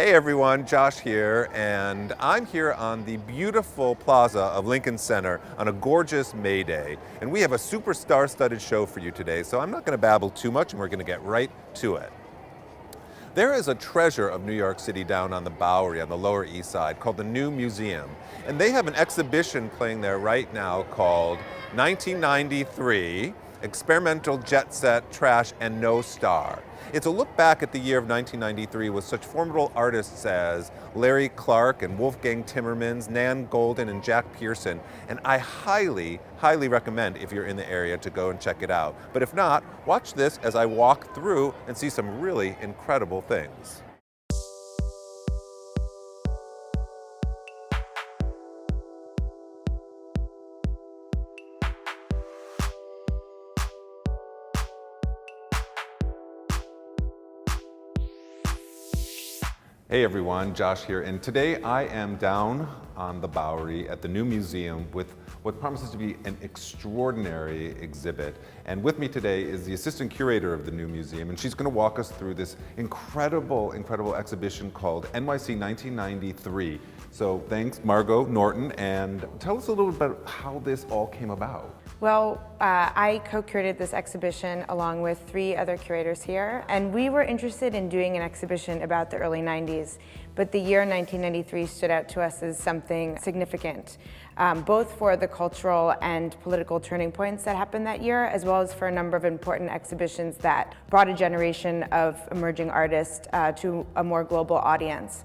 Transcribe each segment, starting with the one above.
Hey everyone, Josh here, and I'm here on the beautiful plaza of Lincoln Center on a gorgeous May Day. And we have a super star-studded show for you today, so I'm not going to babble too much and we're going to get right to it. There is a treasure of New York City down on the Bowery on the Lower East Side called the New Museum. And they have an exhibition playing there right now called 1993, Experimental Jet Set, Trash, and No Star. It's a look back at the year of 1993 with such formidable artists as Larry Clark and Wolfgang Timmermans, Nan Goldin, and Jack Pearson. And I highly, highly recommend, if you're in the area, to go and check it out. But if not, watch this as I walk through and see some really incredible things. Hey everyone, Josh here, and today I am down on the Bowery at the New Museum with what promises to be an extraordinary exhibit. And with me today is the assistant curator of the New Museum, and she's going to walk us through this incredible, incredible exhibition called NYC 1993. So thanks, Margot Norton, and tell us a little bit about how this all came about. Well, I co-curated this exhibition along with 3 other curators here, and we were interested in doing an exhibition about the early 90s, but the year 1993 stood out to us as something significant, both for the cultural and political turning points that happened that year, as well as for a number of important exhibitions that brought a generation of emerging artists to a more global audience.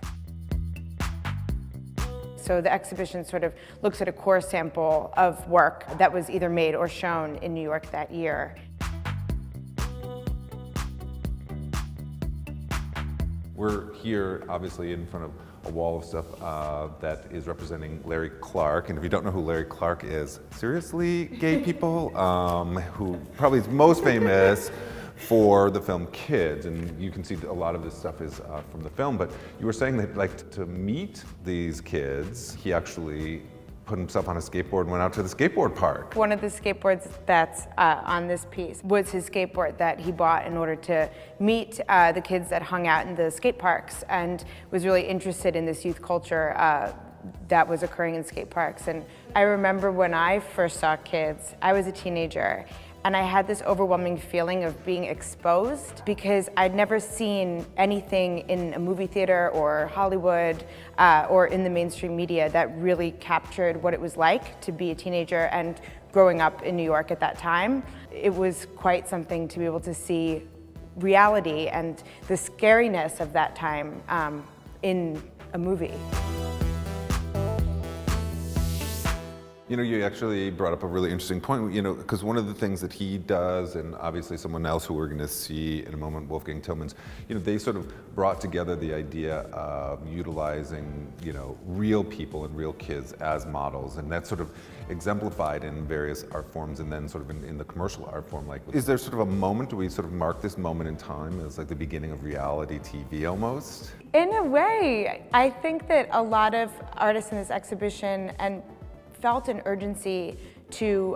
So the exhibition sort of looks at a core sample of work that was either made or shown in New York that year. We're here, obviously, in front of a wall of stuff that is representing Larry Clark. And if you don't know who Larry Clark is, seriously, gay people, who probably is most famous for the film Kids, and you can see a lot of this stuff is from the film, but you were saying that, like, to meet these kids, he actually put himself on a skateboard and went out to the skateboard park. One of the skateboards that's on this piece was his skateboard that he bought in order to meet the kids that hung out in the skate parks, and was really interested in this youth culture that was occurring in skate parks. And I remember when I first saw Kids, I was a teenager, and I had this overwhelming feeling of being exposed because I'd never seen anything in a movie theater or Hollywood or in the mainstream media that really captured what it was like to be a teenager and growing up in New York at that time. It was quite something to be able to see reality and the scariness of that time in a movie. You know, you actually brought up a really interesting point, you know, because one of the things that he does, and obviously someone else who we're going to see in a moment, Wolfgang Tillmans, you know, they sort of brought together the idea of utilizing, you know, real people and real kids as models, and that's sort of exemplified in various art forms, and then sort of in the commercial art form. Like, is there sort of a moment, do we sort of mark this moment in time as like the beginning of reality TV almost? In a way, I think that a lot of artists in this exhibition and felt an urgency to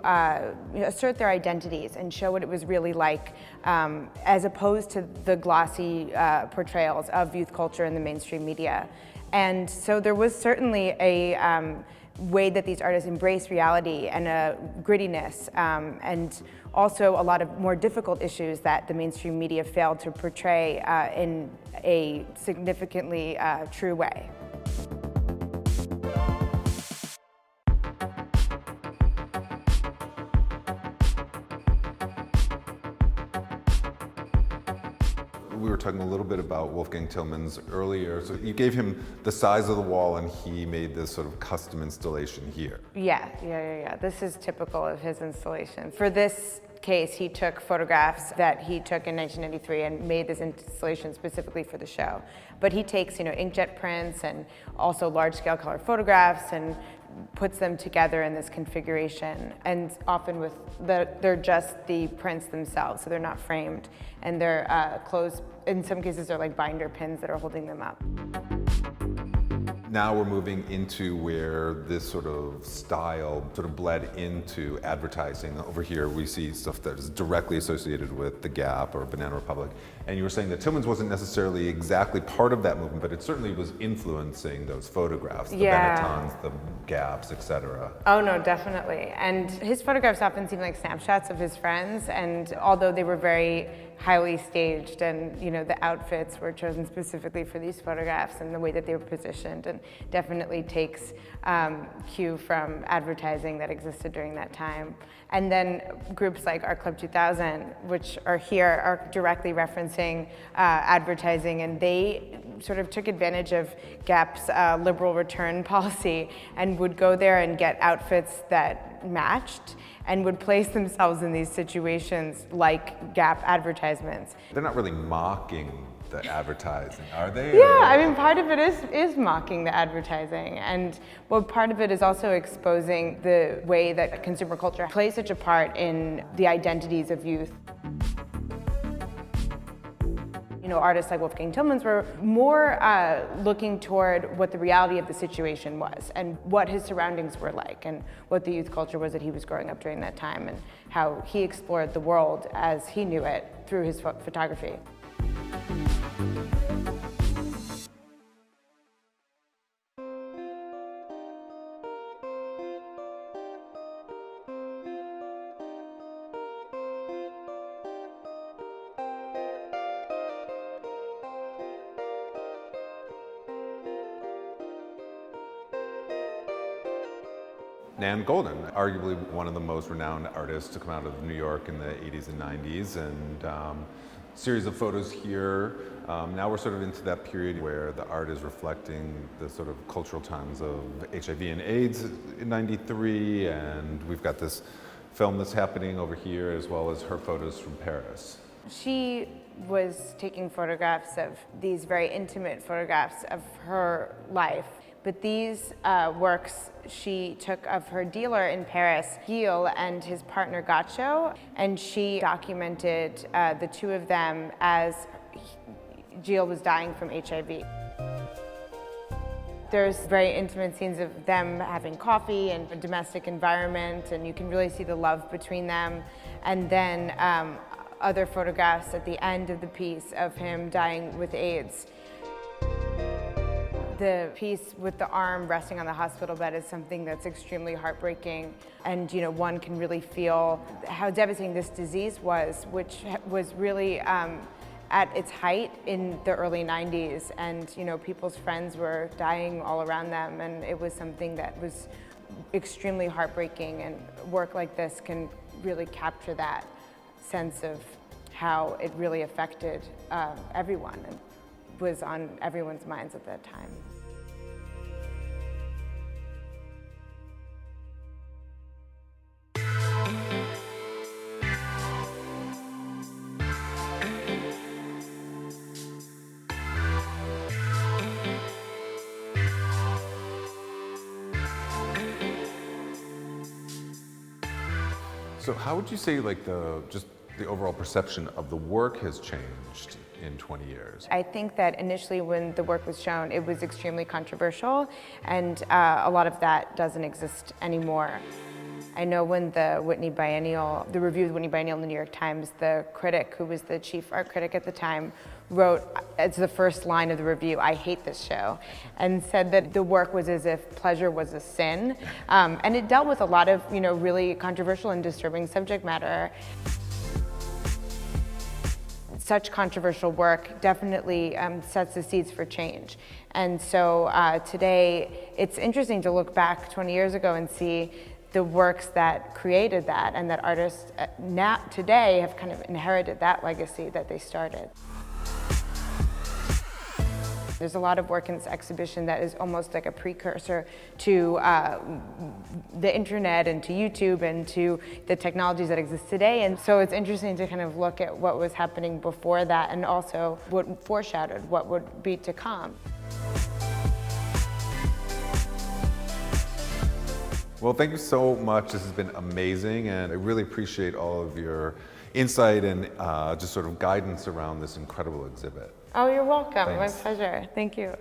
assert their identities and show what it was really like, as opposed to the glossy portrayals of youth culture in the mainstream media. And so there was certainly a way that these artists embraced reality and a grittiness, and also a lot of more difficult issues that the mainstream media failed to portray in a significantly true way. We were talking a little bit about Wolfgang Tillmans earlier. So you gave him the size of the wall and he made this sort of custom installation here. Yeah. This is typical of his installation. For this case, he took photographs that he took in 1993 and made this installation specifically for the show. But he takes, you know, inkjet prints and also large-scale color photographs and puts them together in this configuration, and often with they're just the prints themselves, so they're not framed, and they're closed. In some cases, they're like binder pins that are holding them up. Now we're moving into where this sort of style sort of bled into advertising. Over here we see stuff that is directly associated with the Gap or Banana Republic. And you were saying that Tillmans wasn't necessarily exactly part of that movement, but it certainly was influencing those photographs, the Benettons, the Gaps, etc. Oh no, definitely. And his photographs often seem like snapshots of his friends, and although they were very highly staged, and the outfits were chosen specifically for these photographs and the way that they were positioned, and definitely takes cue from advertising that existed during that time. And then groups like Art Club 2000, which are here, are directly referencing advertising, and they sort of took advantage of Gap's liberal return policy and would go there and get outfits that matched and would place themselves in these situations like Gap advertisements. They're not really mocking the advertising, are they? Yeah, I mean, part of it is mocking the advertising, and part of it is also exposing the way that consumer culture plays such a part in the identities of youth. Artists like Wolfgang Tillmans were more looking toward what the reality of the situation was and what his surroundings were like and what the youth culture was that he was growing up during that time and how he explored the world as he knew it through his photography. Nan Goldin, arguably one of the most renowned artists to come out of New York in the 80s and 90s, and series of photos here. Now we're sort of into that period where the art is reflecting the sort of cultural times of HIV and AIDS in '93, and we've got this film that's happening over here, as well as her photos from Paris. She was taking photographs of these very intimate photographs of her life. But these works she took of her dealer in Paris, Gilles, and his partner Gaccio, and she documented the two of them as Gilles was dying from HIV. There's very intimate scenes of them having coffee and a domestic environment, and you can really see the love between them. And then other photographs at the end of the piece of him dying with AIDS. The piece with the arm resting on the hospital bed is something that's extremely heartbreaking, and one can really feel how devastating this disease was, which was really at its height in the early 90s, and people's friends were dying all around them, and it was something that was extremely heartbreaking, and work like this can really capture that sense of how it really affected everyone. And was on everyone's minds at that time. So how would you say just the overall perception of the work has changed in 20 years? I think that initially when the work was shown, it was extremely controversial, and a lot of that doesn't exist anymore. I know when the review of the Whitney Biennial in the New York Times, the critic, who was the chief art critic at the time, wrote, as the first line of the review, "I hate this show," and said that the work was as if pleasure was a sin. And it dealt with a lot of, really controversial and disturbing subject matter. Such controversial work definitely sets the seeds for change. And so today, it's interesting to look back 20 years ago and see the works that created that, and that artists now today have kind of inherited that legacy that they started. There's a lot of work in this exhibition that is almost like a precursor to the internet and to YouTube and to the technologies that exist today. And so it's interesting to kind of look at what was happening before that, and also what foreshadowed what would be to come. Well, thank you so much. This has been amazing, and I really appreciate all of your insight and just sort of guidance around this incredible exhibit. Oh, you're welcome. Thanks. My pleasure. Thank you.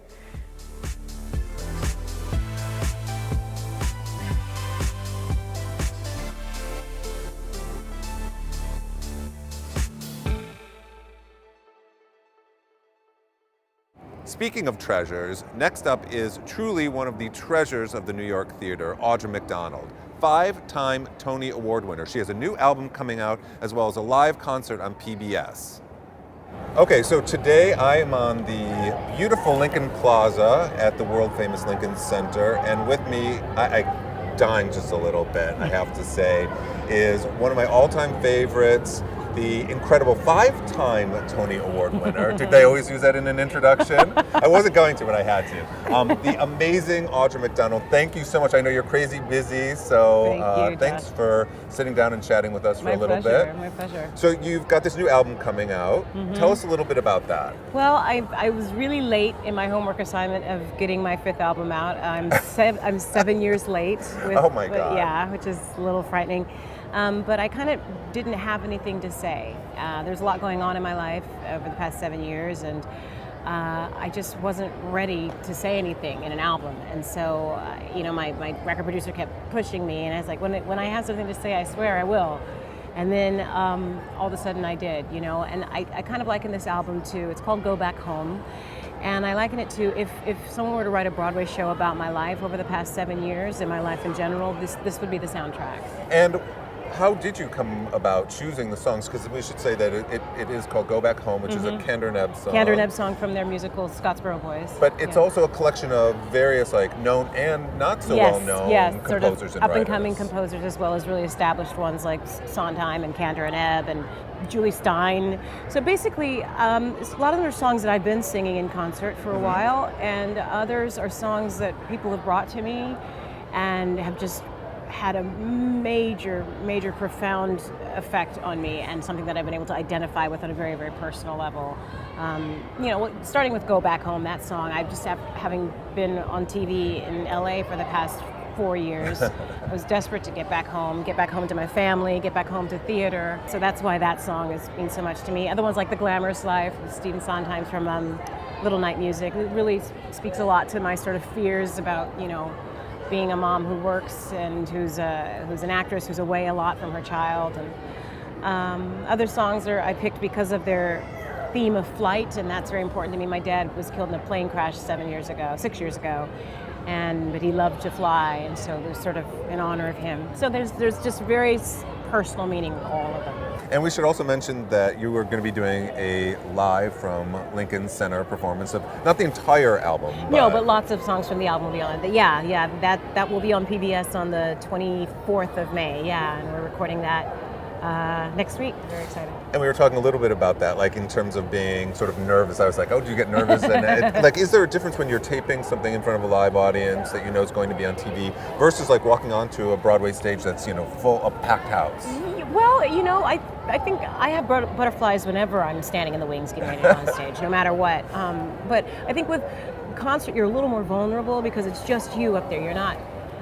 speaking of treasures, next up is truly one of the treasures of the New York theater, Audra McDonald. 5-time Tony Award winner. She has a new album coming out as well as a live concert on PBS. Okay, so today I am on the beautiful Lincoln Plaza at the world famous Lincoln Center, and with me, I dying just a little bit, I have to say, is one of my all-time favorites, the incredible 5-time Tony Award winner. Did they always use that in an introduction? I wasn't going to, but I had to. The amazing Audra McDonald. Thank you so much. I know you're crazy busy, so thanks for sitting down and chatting with us for a little bit. My pleasure. So you've got this new album coming out. Tell us a little bit about that. Well, I was really late in my homework assignment of getting my 5th album out. I'm 7 years late. Oh my God. Yeah, which is a little frightening. But I kind of didn't have anything to say. There's a lot going on in my life over the past 7 years, and I just wasn't ready to say anything in an album. And so, my record producer kept pushing me, and I was like, when I have something to say, I swear I will. And then all of a sudden I did, and I kind of liken this album to, it's called Go Back Home. And I liken it to, if someone were to write a Broadway show about my life over the past 7 years and my life in general, this would be the soundtrack. And how did you come about choosing the songs? Because we should say that it is called Go Back Home, which is a Kander and Ebb song. Kander and Ebb song from their musical Scottsboro Boys. But it's also a collection of various known and not so well-known composers sort of and up-and-coming writers. composers, as well as really established ones like Sondheim and Kander and Ebb and Julie Stein. So basically, a lot of them are songs that I've been singing in concert for a while, and others are songs that people have brought to me and have just had a major, profound effect on me, and something that I've been able to identify with on a very, very personal level. Starting with Go Back Home, that song, I just having been on TV in LA for the past 4 years, I was desperate to get back home to my family, get back home to theater. So that's why that song means so much to me. Other ones like The Glamorous Life with Stephen Sondheim from Little Night Music, it really speaks a lot to my sort of fears about, being a mom who works and who's an actress who's away a lot from her child. And other songs I picked because of their theme of flight, and that's very important to me. My dad was killed in a plane crash 6 years ago, but he loved to fly, and so there's sort of in honor of him. So there's just very personal meaning with all of them. And we should also mention that you were going to be doing a live from Lincoln Center performance of, not the entire album. But lots of songs from the album will be on it. Yeah, that will be on PBS on the 24th of May, and we're recording that next week. Very excited. And we were talking a little bit about that, in terms of being sort of nervous. I was like, oh, do you get nervous? And is there a difference when you're taping something in front of a live audience that you know is going to be on TV versus walking onto a Broadway stage that's, full of packed house? Well, I think I have butterflies whenever I'm standing in the wings getting ready to go on stage, no matter what. But I think with concert, you're a little more vulnerable because it's just you up there. You're not,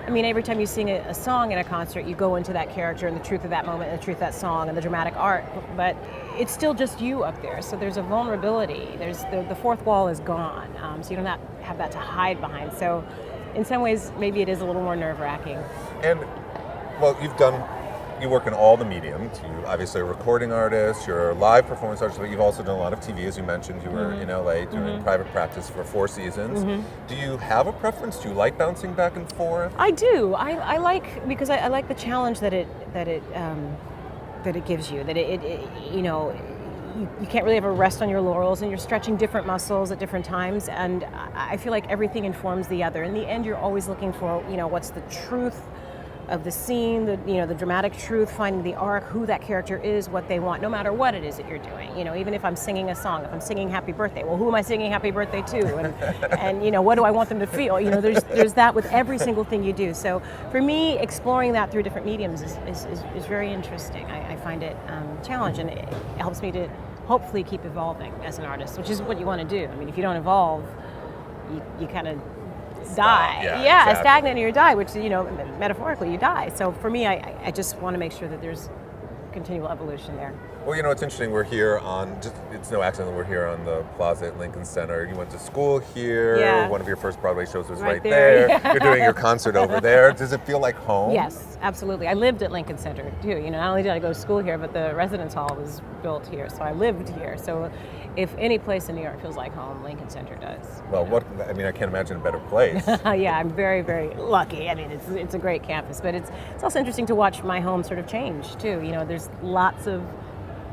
every time you sing a song in a concert, you go into that character and the truth of that moment and the truth of that song and the dramatic art, but it's still just you up there. So there's a vulnerability. There's the fourth wall is gone, so you don't have that to hide behind. So in some ways, maybe it is a little more nerve-wracking. And, you work in all the mediums. You obviously are a recording artist, you're a live performance artist, but you've also done a lot of TV, as you mentioned. You were in LA doing private practice for 4 seasons. Do you have a preference? Do you like bouncing back and forth? I do. I like, because I like the challenge that it gives you. That you can't really ever rest on your laurels, and you're stretching different muscles at different times. And I feel like everything informs the other. In the end, you're always looking for what's the truth of the scene, the dramatic truth, finding the arc, who that character is, what they want, no matter what it is that you're doing. Even if I'm singing a song, if I'm singing Happy Birthday, well, who am I singing Happy Birthday to? And what do I want them to feel? There's that with every single thing you do. So for me, exploring that through different mediums is very interesting. I find it challenging. It helps me to hopefully keep evolving as an artist, which is what you want to do. If you don't evolve, you kind of die. Yeah, exactly. Stagnant, or you die, which, metaphorically you die. So for me, I just want to make sure that there's continual evolution there. Well, you know, it's interesting. We're here on, it's no accident that we're here on the plaza at Lincoln Center. You went to school here. Yeah. One of your first Broadway shows was Right right there. there. You're doing your concert over there. Does it feel like home? Yes, absolutely. I lived at Lincoln Center too. You know, not only did I go to school here, but the residence hall was built here, so I lived here. So if any place in New York feels like home, Lincoln Center does. Well, I mean, I can't imagine a better place. Yeah, I'm very, very lucky. I mean, it's a great campus, but it's also interesting to watch my home sort of change too. You know, there's lots of,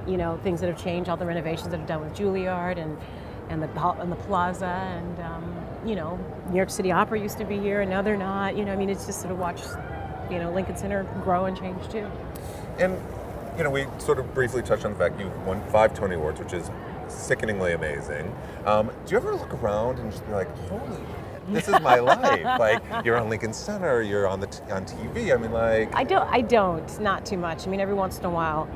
you know, things that have changed, all the renovations that I've done with Juilliard and the plaza, and you know, New York City Opera used to be here, and now they're not. You know, I mean, it's just sort of watch, you know, Lincoln Center grow and change too. And you know, we sort of briefly touched on the fact you've won 5 Tony Awards, which is sickeningly amazing. Do you ever look around and just be like, holy, this is my life? Like, you're on Lincoln Center, you're on TV. I mean, like. I don't, not too much. I mean, every once in a while,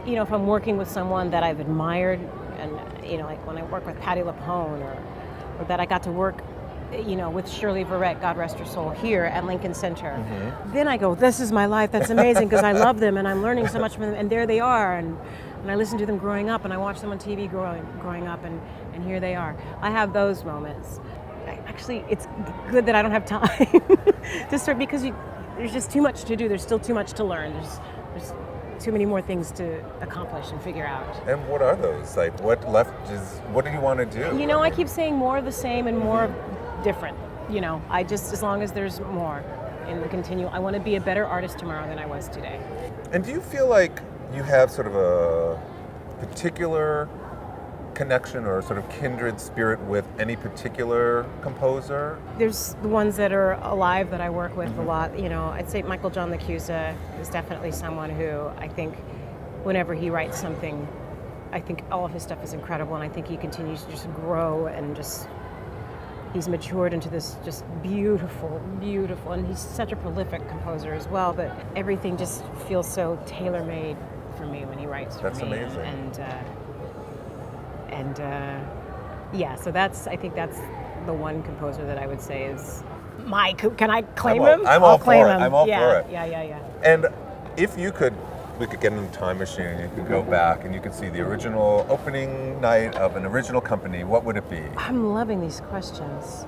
you know, if I'm working with someone that I've admired, and you know, like when I work with Patti LuPone, or that I got to work, you know, with Shirley Verrett, God rest her soul, here at Lincoln Center. Mm-hmm. Then I go, this is my life. That's amazing, because I love them and I'm learning so much from them, and there they are, and I listen to them growing up, and I watch them on TV growing up, and here they are. I have those moments. Actually, it's good that I don't have time to start, because there's just too much to do. There's still too much to learn. There's too many more things to accomplish and figure out. And what are those? Like, what do you want to do? You know, I keep saying more of the same and more different. You know, I just, as long as there's more in the continual, I want to be a better artist tomorrow than I was today. And do you feel like you have sort of a particular connection or sort of kindred spirit with any particular composer? There's the ones that are alive that I work with a lot. You know, I'd say Michael John LaChiusa is definitely someone who I think whenever he writes something, I think all of his stuff is incredible, and I think he continues to just grow, and just he's matured into this just beautiful, and he's such a prolific composer as well, but everything just feels so tailor-made for me when he writes for me. That's amazing. And yeah, so I think that's the one composer that I would say is can I claim him? I'll claim him. I'm all for it. Yeah. And if we could get in a time machine and you could go back and you could see the original opening night of an original company, what would it be? I'm loving these questions.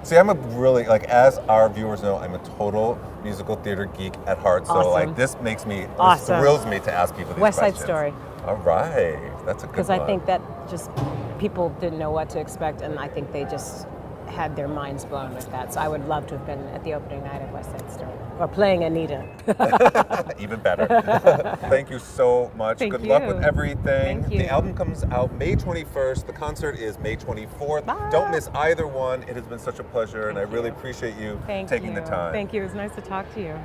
See, I'm a really, like, as our viewers know, I'm a total musical theater geek at heart. So, Awesome. like, this Awesome. thrills me to ask people these West Side questions. Story. All right, that's a good one. Because I think that just people didn't know what to expect, and I think they just had their minds blown with that. So I would love to have been at the opening night of West Side Story, or playing Anita. Even better. Thank you so much. Good luck with everything. Thank you. The album comes out May 21st. The concert is May 24th. Bye. Don't miss either one. It has been such a pleasure, and I really appreciate you taking the time. Thank you. It was nice to talk to you.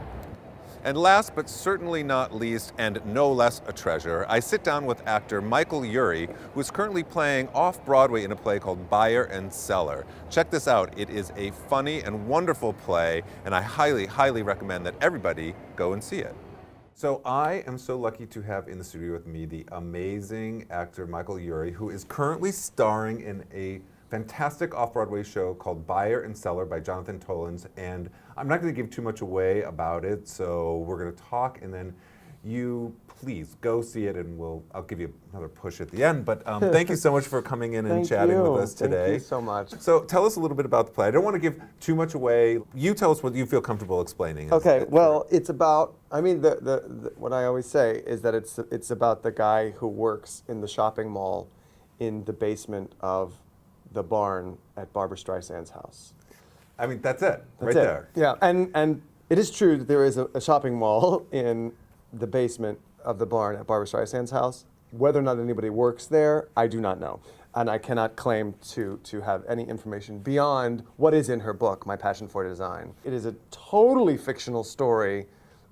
And last but certainly not least, and no less a treasure, I sit down with actor Michael Urie, who is currently playing off-Broadway in a play called Buyer and Cellar. Check this out. It is a funny and wonderful play, and I highly, highly recommend that everybody go and see it. So I am so lucky to have in the studio with me the amazing actor Michael Urie, who is currently starring in a fantastic off-Broadway show called Buyer and Cellar by Jonathan Tollins, and I'm not going to give too much away about it, so we're going to talk, and then you please go see it, and I'll give you another push at the end. But thank you so much for coming in and chatting with us today. Thank you so much. So tell us a little bit about the play. I don't want to give too much away. You tell us what you feel comfortable explaining. Okay. Well, it's about. I mean, what I always say is that it's about the guy who works in the shopping mall, in the basement of the barn at Barbra Streisand's house. I mean, that's it, That's right it. there. Yeah, and it is true that there is a shopping mall in the basement of the barn at Barbra Streisand's house. Whether or not anybody works there, I do not know. And I cannot claim to have any information beyond what is in her book, My Passion for Design. It is a totally fictional story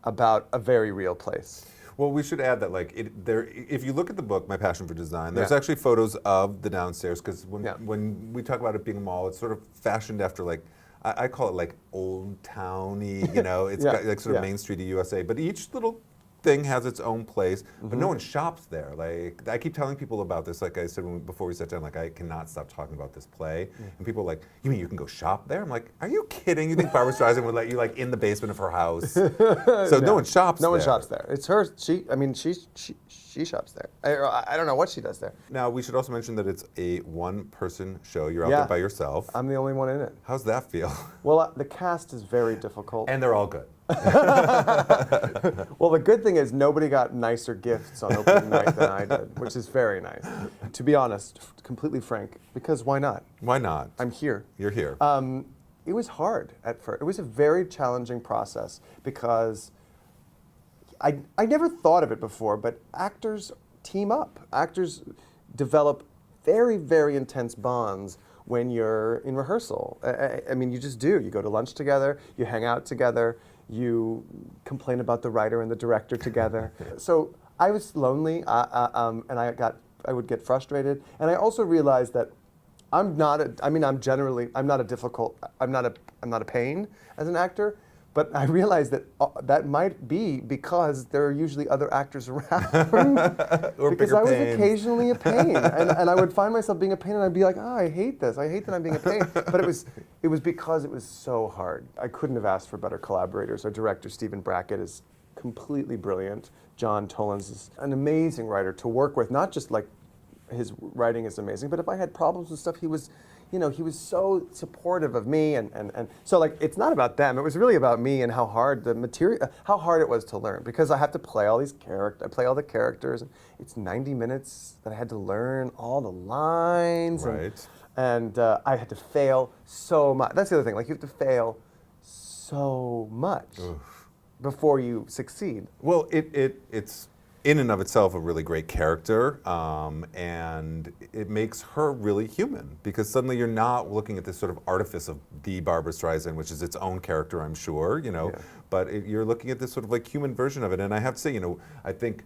about a very real place. Well, we should add that, like, if you look at the book, My Passion for Design, there's actually photos of the downstairs, because when we talk about it being a mall, it's sort of fashioned after, like, I call it like old towny, you know, it's got like sort of Main Street of USA, but each little thing has its own place, but no one shops there. Like, I keep telling people about this, like I said before we sat down, like, I cannot stop talking about this play. And people are like, you mean you can go shop there? I'm like, are you kidding? You think Barbra Streisand would let you, like, in the basement of her house? So no one shops there. No one shops there. It's her, she shops there. I don't know what she does there. Now, we should also mention that it's a one-person show. You're out there by yourself. I'm the only one in it. How's that feel? Well, the cast is very difficult. And they're all good. Well, the good thing is nobody got nicer gifts on opening night than I did, which is very nice. To be honest, completely frank, because why not? Why not? I'm here. You're here. It was hard at first. It was a very challenging process because I never thought of it before, but actors team up. Actors develop very, very intense bonds when you're in rehearsal. I mean, you just do. You go to lunch together, you hang out together, you complain about the writer and the director together. So I was lonely, and I would get frustrated. And I also realized that I'm not a pain as an actor, but I realized that that might be because there are usually other actors around. Or because I was occasionally a pain, and I would find myself being a pain, and I'd be like, oh, I hate this. I hate that I'm being a pain. But it was because it was so hard. I couldn't have asked for better collaborators. Our director, Stephen Brackett, is completely brilliant. John Tollins is an amazing writer to work with. Not just like his writing is amazing, but if I had problems with stuff, he was so supportive of me, and so like it's not about them. It was really about me and how hard it was to learn, because I have to play all these characters. I play all the characters, and it's 90 minutes that I had to learn all the lines, right? And I had to fail so much. That's the other thing. Like you have to fail so much before you succeed. Well, it's in and of itself a really great character, and it makes her really human, because suddenly you're not looking at this sort of artifice of the Barbra Streisand, which is its own character, I'm sure, but you're looking at this sort of like human version of it. And I have to say, I think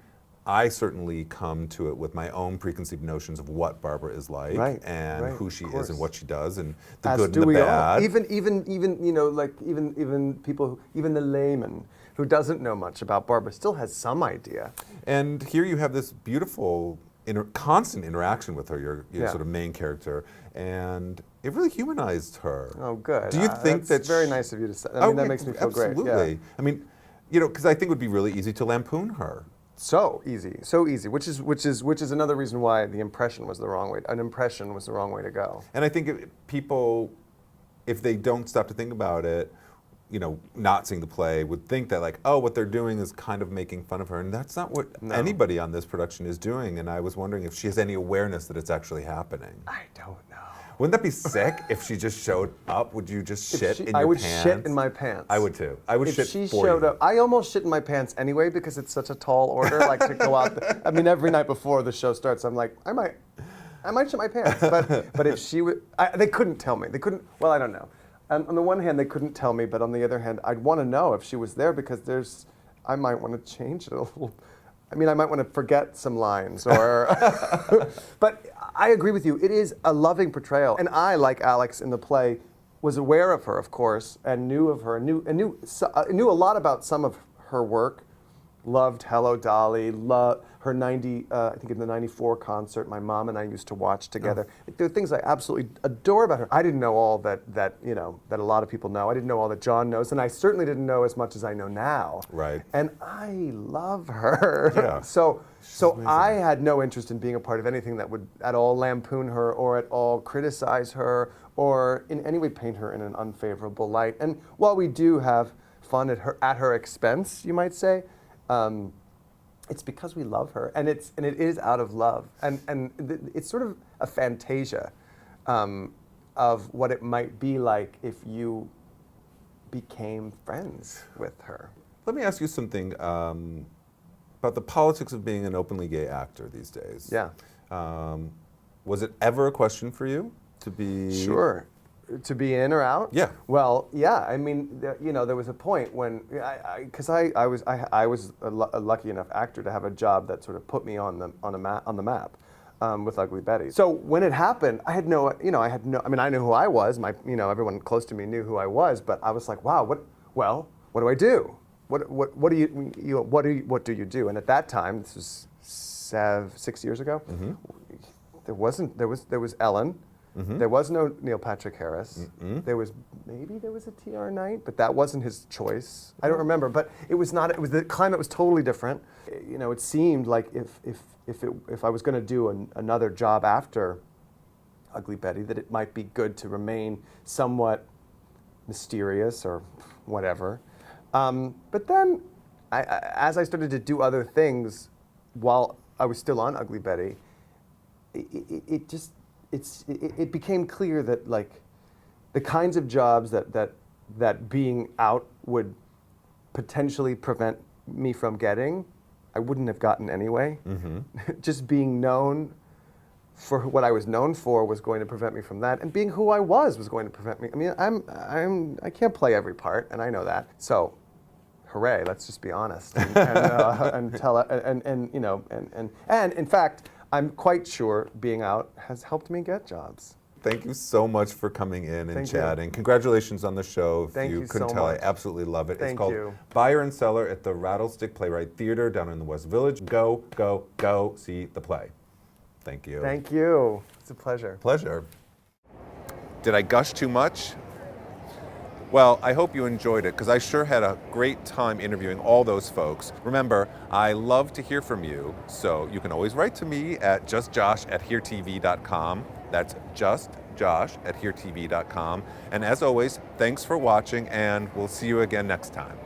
I certainly come to it with my own preconceived notions of what Barbra is like, and who she is and what she does, and the good and the bad. Even people, even the layman who doesn't know much about Barbra still has some idea. And here you have this beautiful, constant interaction with her, your sort of main character, and it really humanized her. Oh, good. Do you think that's very nice of you to say? I mean, that makes me feel great. Absolutely. Yeah. I mean, because I think it would be really easy to lampoon her. So easy, which is another reason why the impression was the wrong way. An impression was the wrong way to go. And I think people, if they don't stop to think about it, not seeing the play, would think that like, oh, what they're doing is kind of making fun of her, and that's not what anybody on this production is doing. And I was wondering if she has any awareness that it's actually happening. I don't know. Wouldn't that be sick if she just showed up? Would you just shit in your pants? I would shit in my pants. I would too. I would shit for you. If she showed up, I almost shit in my pants anyway, because it's such a tall order, like to go out. I mean, every night before the show starts, I'm like, I might shit my pants. But if she would, they couldn't tell me. They couldn't. Well, I don't know. On the one hand, they couldn't tell me, but on the other hand, I'd want to know if she was there, because I might want to change it a little. I mean, I might want to forget some lines, or. But I agree with you. It is a loving portrayal, and I, like Alex in the play, was aware of her, of course, and knew of her, knew a lot about some of her work. Loved Hello Dolly, loved her I think in the '94 concert, my mom and I used to watch together. There are things I absolutely adore about her. I didn't know all that a lot of people know. I didn't know all that John knows, and I certainly didn't know as much as I know now. Right. And I love her. Yeah. So I had no interest in being a part of anything that would at all lampoon her or at all criticize her or in any way paint her in an unfavorable light. And while we do have fun at her expense, you might say, it's because we love her, and it is out of love, and it's sort of a fantasia of what it might be like if you became friends with her. Let me ask you something about the politics of being an openly gay actor these days. Yeah. Was it ever a question for you to be? Sure. To be in or out? Yeah. Well, yeah. I mean, there was a point when, because I was a lucky enough actor to have a job that sort of put me on the map with Ugly Betty. So when it happened, I knew who I was. Everyone close to me knew who I was, but I was like, wow, what do I do? what do you do? And at that time, this was 6 years ago. There was Ellen. There was no Neil Patrick Harris. There was a TR Knight, but that wasn't his choice. I don't remember, but it was not. It was the climate was totally different. You know, it seemed like if I was going to do another job after Ugly Betty, that it might be good to remain somewhat mysterious or whatever. But then, as I started to do other things while I was still on Ugly Betty, it became clear that like the kinds of jobs that being out would potentially prevent me from getting, I wouldn't have gotten anyway. Just being known for what I was known for was going to prevent me from that, and being who I was going to prevent me. I mean, I can't play every part, and I know that. So, hooray! Let's just be honest and tell and you know and in fact, I'm quite sure being out has helped me get jobs. Thank you so much for coming in and Thank chatting. Congratulations on the show. Thank you couldn't so tell, much. I absolutely love it. Thank It's called you. Buyer and Cellar at the Rattlestick Playwright Theater down in the West Village. Go, go, go see the play. Thank you. Thank you. It's a pleasure. Pleasure. Did I gush too much? Well, I hope you enjoyed it, because I sure had a great time interviewing all those folks. Remember, I love to hear from you, so you can always write to me at justjosh@heretv.com. That's justjosh@heretv.com. And as always, thanks for watching, and we'll see you again next time.